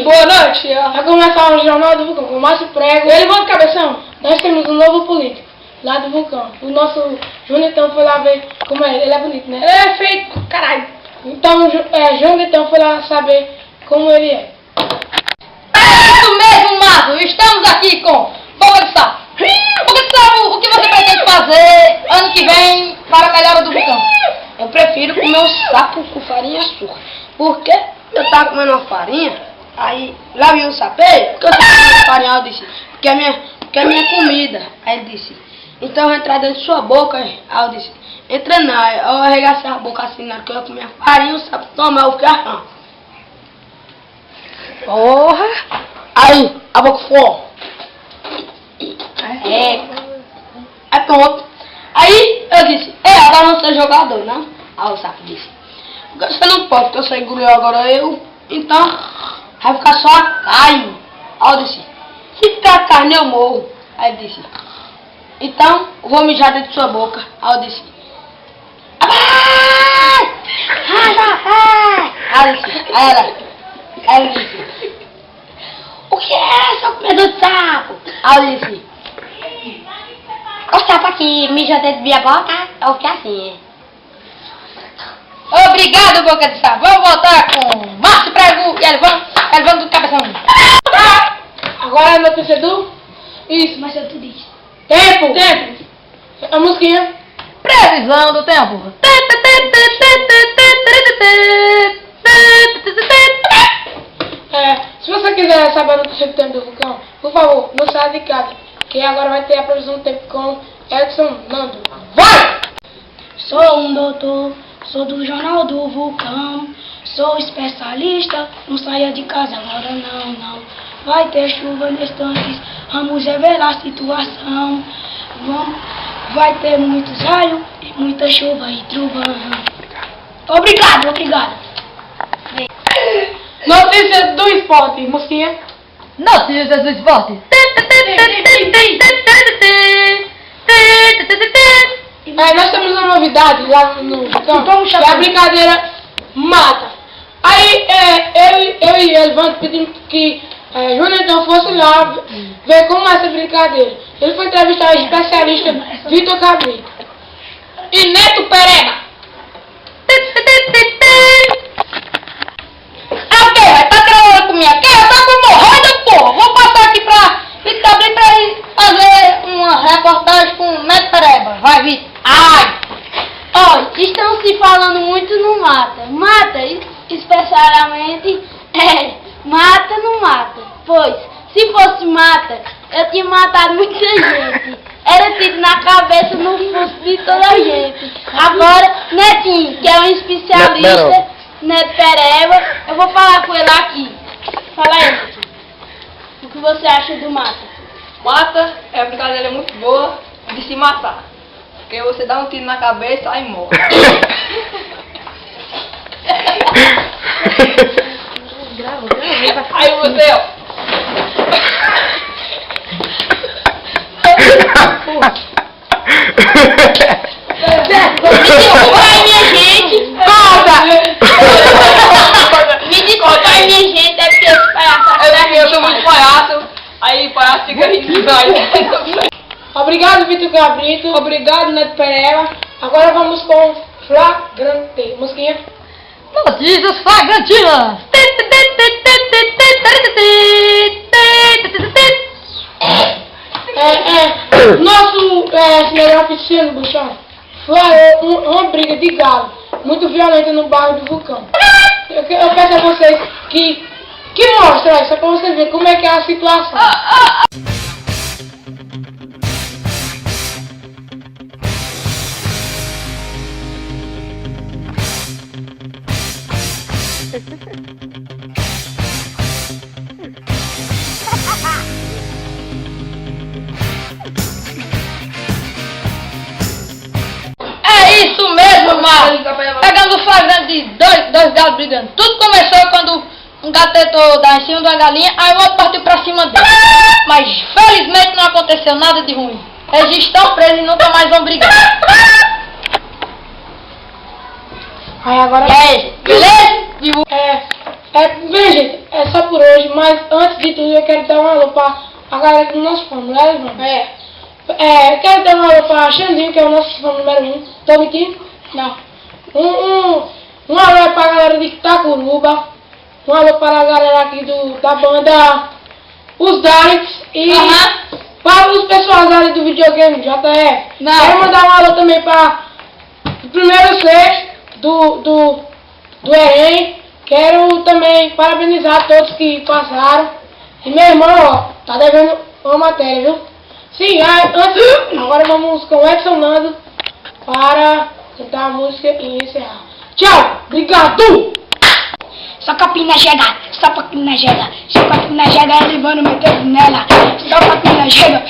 Boa noite. Vai começar o Jornal do Vulcão com o Márcio Prego. Ele vai cabeção. Nós temos um novo político lá do Vulcão. O nosso Junitão foi lá ver como é ele. Ele é bonito, né? Ele é feio, caralho. Então, Junitão foi lá saber como ele é. É isso mesmo, Márcio. Estamos aqui com Boca de Sapo. Boca de Sapo, o que você pretende fazer ano que vem para a melhora do Vulcão? Eu prefiro comer um sapo com farinha e açúcar. Porque eu tava comendo uma farinha, aí lá vi um sapeio, porque eu tava comendo farinha, eu disse, porque é minha comida. Aí ele disse, então eu vou entrar dentro de sua boca. Aí eu disse, entra não. Aí eu arregacei a boca assim, na hora que eu comi a farinha, o sapo toma, eu fiquei assim. Porra! Aí, a boca fora. Aí pronto. Aí eu disse, agora não sou jogador, não? Aí o sapo disse, você não pode, porque você engoliu agora eu, então vai ficar só a carne. Aí eu disse, se ficar carne eu morro. Aí ele disse, então vou mijar dentro de sua boca. Aí eu disse, aí ele disse, o que é, seu comedor de sapo? Aí eu disse, o sapo aqui mija dentro da minha boca, eu fiquei assim. Obrigado, Boca de Sapo. Vamos voltar com Márcio Prego e Elvando do Cabeção. Agora é a notícia do... Isso, mas eu te disse. Tempo! A musiquinha. Previsão do tempo. Se você quiser saber a notícia do tempo do Vulcão, por favor, não saia de casa, que agora vai ter a previsão do tempo com Edson Nando. Vai! Sou um doutor, sou do Jornal do Vulcão, sou especialista, não saia de casa agora não. Vai ter chuva instantes, vamos revelar a situação. Vai ter muitos raios, e muita chuva e trovão. Obrigado. Notícia do esporte, musiquinha. Notícias do esporte. Nós temos uma novidade lá no Vulcão, que é a brincadeira mata. Aí eu e Elvando pedimos que Jonathan fosse lá ver como é essa brincadeira. Ele foi entrevistar o especialista Vitor Cabrito e Neto Pereba. É o quê? Vai tá trabalhando comigo aqui? Eu tô com morrendo, porra. Vou passar aqui pra Vitor Cabrito pra ir fazer uma reportagem com o Neto Pereba. Vai, Vitor. Ai! Olha, estão se falando muito no mata. Mata, especialmente, mata não mata. Pois, se fosse mata, eu tinha matado muita gente. Era tiro na cabeça, no fundo de toda a gente. Agora, Netinho, que é um especialista, Neto Pereba, eu vou falar com ele aqui. Fala aí, Netinho. O que você acha do mata? Mata é uma brincadeira muito boa de se matar. Porque você dá um tiro na cabeça e morre. Aí você, ó. Me desculpa aí, minha gente, é porque esse palhaço Eu sou muito palhaço. Aí o palhaço fica rindo. Obrigado, Vitor Cabrito. Obrigado, Neto Pereba. Agora vamos com Flagrante. Musiquinha. Notícias flagrantinas. Nosso melhor oficina, Buchão, foi uma briga de galo muito violenta no bairro do Vulcão. Eu peço a vocês que mostrem só pra você ver como é que é a situação. É isso mesmo, Márcio. Pegando o flagrante de dois galos brigando. Tudo começou quando um gato tentou dar em cima de uma galinha, aí o outro partiu pra cima dele. Mas felizmente não aconteceu nada de ruim. Eles estão presos e nunca mais vão brigar. Aí agora... E aí, beleza? Bem, gente, é só por hoje, mas antes de tudo eu quero dar um alô pra a galera do nosso fã, não é, irmão? Quero dar um alô pra Xandinho, que é o nosso fã número 1. Tô mentindo? Não. Um alô pra galera de Itacuruba. Um alô para a galera aqui da banda Os Daleks e para os pessoal ali do videogame, JF. Não. Quero mandar um alô também para o primeiro C do Enem. Quero também parabenizar todos que passaram. E meu irmão, ó, tá devendo uma matéria, viu? Sim, agora vamos com o Edson Nando para cantar a música e encerrar. Tchau, obrigado! Só capina chega, só capina chega, só capina chega, ele vai no meu nela. Só capina chega,